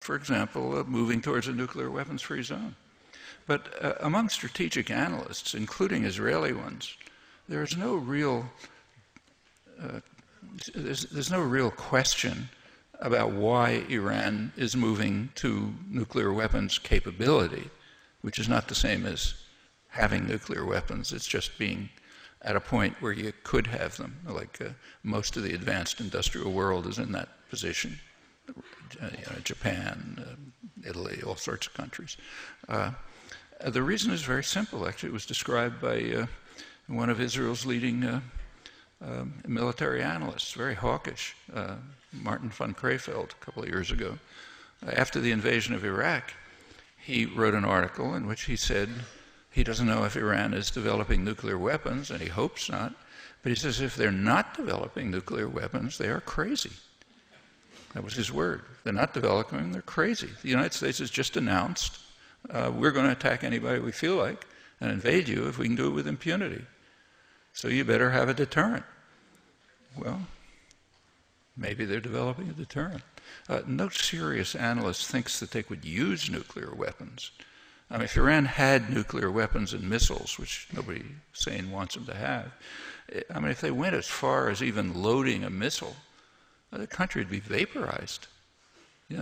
for example, moving towards a nuclear weapons-free zone. But among strategic analysts, including Israeli ones, there's no real question about why Iran is moving to nuclear weapons capability, which is not the same as having nuclear weapons. It's just being at a point where you could have them. Like most of the advanced industrial world is in that position. Japan, Italy, all sorts of countries. The reason is very simple. Actually, it was described by one of Israel's leading military analysts, very hawkish, Martin von Crefeld, a couple of years ago. After the invasion of Iraq, he wrote an article in which he said he doesn't know if Iran is developing nuclear weapons, and he hopes not, but he says if they're not developing nuclear weapons, they are crazy. That was his word. They're not developing them, they're crazy. The United States has just announced we're going to attack anybody we feel like and invade you if we can do it with impunity. So you better have a deterrent. Well, maybe they're developing a deterrent. No serious analyst thinks that they could use nuclear weapons. I mean, if Iran had nuclear weapons and missiles, which nobody sane wants them to have, I mean, if they went as far as even loading a missile, the country would be vaporized,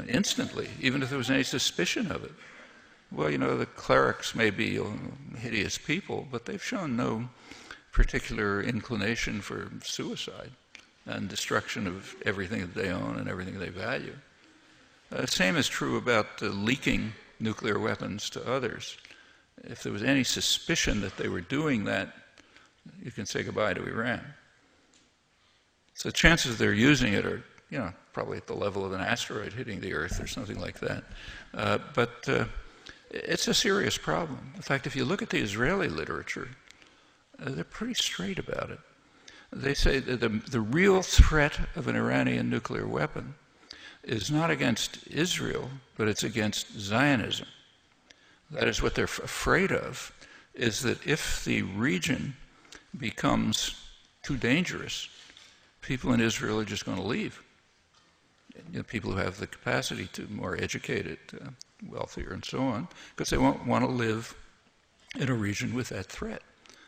instantly, even if there was any suspicion of it. Well, the clerics may be hideous people, but they've shown no particular inclination for suicide and destruction of everything that they own and everything they value. The same is true about leaking nuclear weapons to others. If there was any suspicion that they were doing that, you can say goodbye to Iran. So chances they're using it are, probably at the level of an asteroid hitting the Earth or something like that. But it's a serious problem. In fact, if you look at the Israeli literature, they're pretty straight about it. They say that the real threat of an Iranian nuclear weapon is not against Israel, but it's against Zionism. That is what they're afraid of, is that if the region becomes too dangerous, people in Israel are just going to leave. People who have the capacity to, more educated, wealthier, and so on, because they won't want to live in a region with that threat.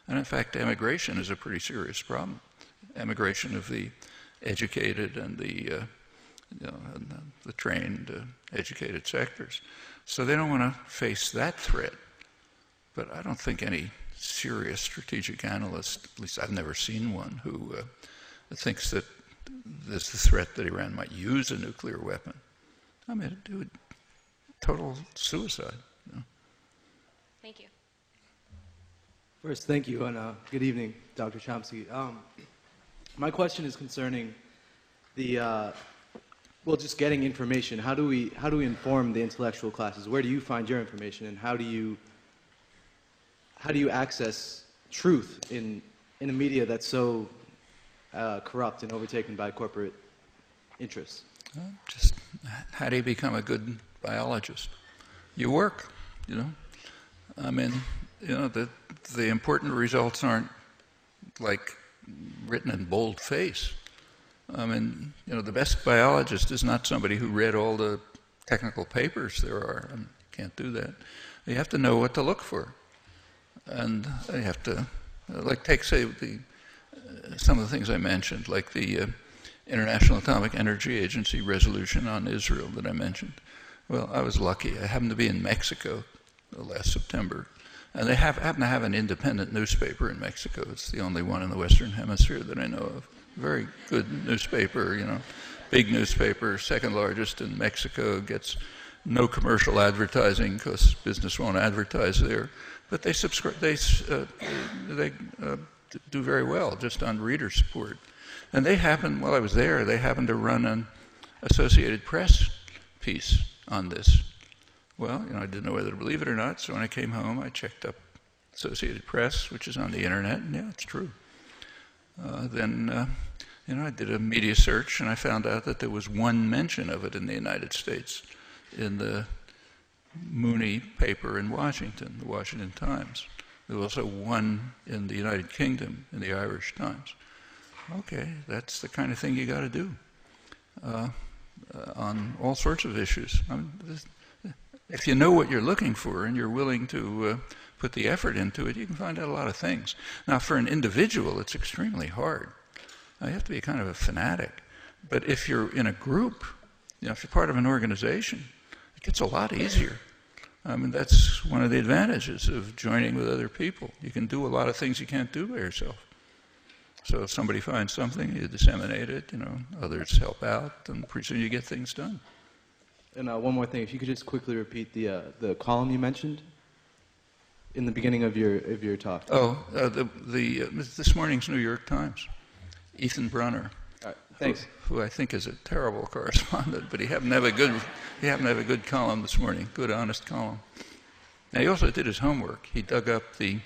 And in fact, emigration is a pretty serious problem. Emigration of the educated and the trained, educated sectors. So they don't want to face that threat. But I don't think any serious strategic analyst, at least I've never seen one, who thinks that there's the threat that Iran might use a nuclear weapon. I mean, it would total suicide. Thank you. First, thank you, and good evening, Dr. Chomsky. My question is concerning the, just getting information. How do we inform the intellectual classes? Where do you find your information, and how do you access truth in a media that's so corrupt and overtaken by corporate interests? Just how do you become a good biologist? You work, I mean, the important results aren't like written in bold face. I mean, the best biologist is not somebody who read all the technical papers there are. And can't do that. You have to know what to look for. And you have to, take, say, some of the things I mentioned, like the International Atomic Energy Agency resolution on Israel that I mentioned. Well, I was lucky. I happened to be in Mexico last September. And they happen to have an independent newspaper in Mexico. It's the only one in the Western Hemisphere that I know of. Very good newspaper, big newspaper, second largest in Mexico, gets no commercial advertising because business won't advertise there. But they do very well just on reader support. And while I was there, they happened to run an Associated Press piece on this. Well, I didn't know whether to believe it or not, so when I came home, I checked up Associated Press, which is on the internet, and yeah, it's true. Then I did a media search, and I found out that there was one mention of it in the United States in the Mooney paper in Washington, the Washington Times. There was also one in the United Kingdom in the Irish Times. Okay, that's the kind of thing you got to do. on all sorts of issues. I mean, if you know what you're looking for and you're willing to put the effort into it, you can find out a lot of things. Now, for an individual, it's extremely hard. You have to be kind of a fanatic. But if you're in a group, if you're part of an organization, it gets a lot easier. I mean, that's one of the advantages of joining with other people. You can do a lot of things you can't do by yourself. So if somebody finds something, you disseminate it, others help out, and pretty soon you get things done. And one more thing, if you could just quickly repeat the column you mentioned in the beginning of your talk. Oh, this morning's New York Times. Ethan Brunner. All right, thanks. Who I think is a terrible correspondent, but he happened to have a good column this morning, good, honest column. Now, he also did his homework. He dug up the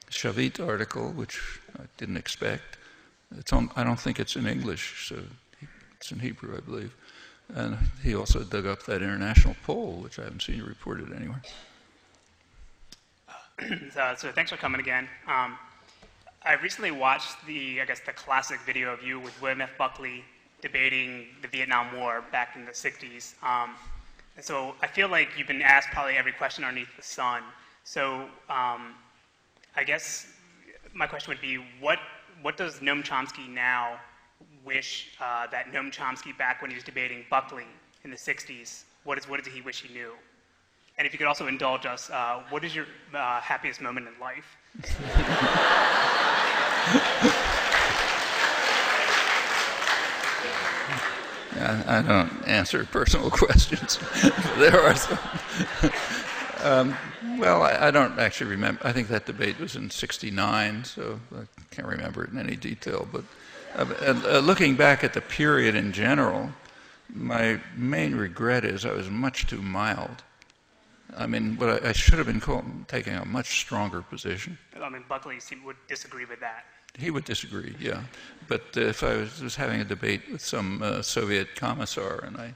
Shavit article, which I didn't expect. I don't think it's in English, so it's in Hebrew, I believe. And he also dug up that international poll, which I haven't seen reported anywhere. So thanks for coming again. I recently watched the classic video of you with William F. Buckley debating the Vietnam War back in the 60s. And so I feel like you've been asked probably every question underneath the sun. So I guess my question would be, what does Noam Chomsky now wish that Noam Chomsky back when he was debating Buckley in the 60s, what did he wish he knew? And if you could also indulge us, what is your happiest moment in life? I don't answer personal questions. There are some. Well, I don't actually remember. I think that debate was in '69, so I can't remember it in any detail. But looking back at the period in general, my main regret is I was much too mild. I mean, I should have been taking a much stronger position. I mean, Buckley would disagree with that. He would disagree, yeah. But if I was having a debate with some Soviet commissar and I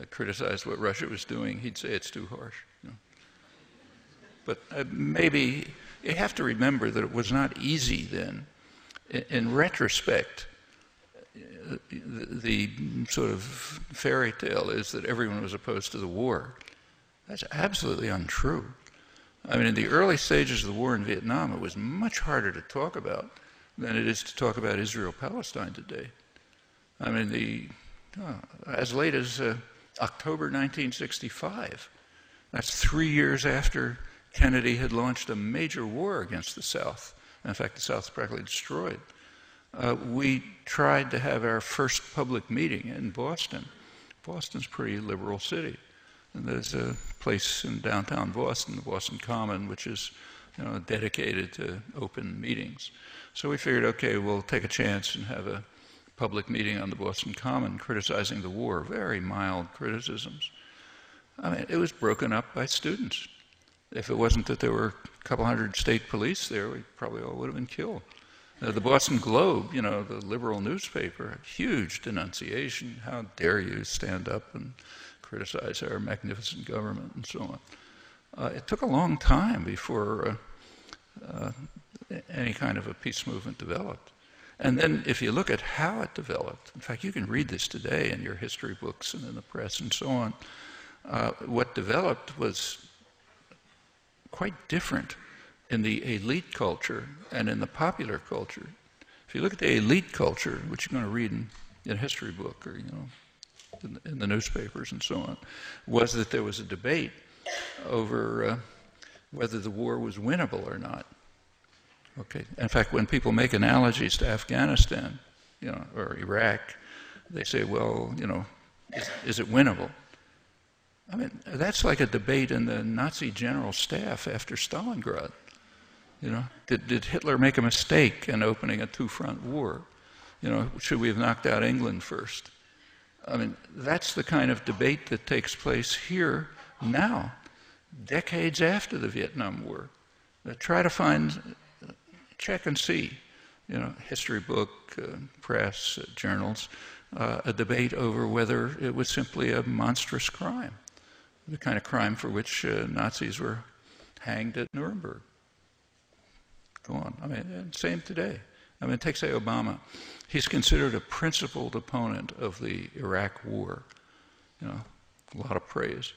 criticized what Russia was doing, he'd say it's too harsh. But maybe you have to remember that it was not easy then. In retrospect, the sort of fairy tale is that everyone was opposed to the war. That's absolutely untrue. I mean, in the early stages of the war in Vietnam, it was much harder to talk about than it is to talk about Israel-Palestine today. I mean, as late as October 1965, that's 3 years after Kennedy had launched a major war against the South. In fact, the South was practically destroyed. We tried to have our first public meeting in Boston. Boston's a pretty liberal city. And there's a place in downtown Boston, the Boston Common, which is dedicated to open meetings. So we figured, okay, we'll take a chance and have a public meeting on the Boston Common criticizing the war, very mild criticisms. I mean, it was broken up by students. If it wasn't that there were a couple hundred state police there, we probably all would have been killed. The Boston Globe, the liberal newspaper, huge denunciation. How dare you stand up and criticize our magnificent government and so on. It took a long time before any kind of a peace movement developed. And then if you look at how it developed, in fact, you can read this today in your history books and in the press and so on, what developed was quite different in the elite culture and in the popular culture. If you look at the elite culture, which you're going to read in a history book or, in the newspapers and so on, was that there was a debate over whether the war was winnable or not. Okay. In fact, when people make analogies to Afghanistan, or Iraq, they say, well, is it winnable? I mean, that's like a debate in the Nazi general staff after Stalingrad. Did Hitler make a mistake in opening a two-front war? Should we have knocked out England first? I mean, that's the kind of debate that takes place here now, decades after the Vietnam War. Try to check and see, history book, press, journals, a debate over whether it was simply a monstrous crime, the kind of crime for which Nazis were hanged at Nuremberg. Go on. I mean, same today. I mean, take, say, Obama. He's considered a principled opponent of the Iraq War. you know, a lot of praise.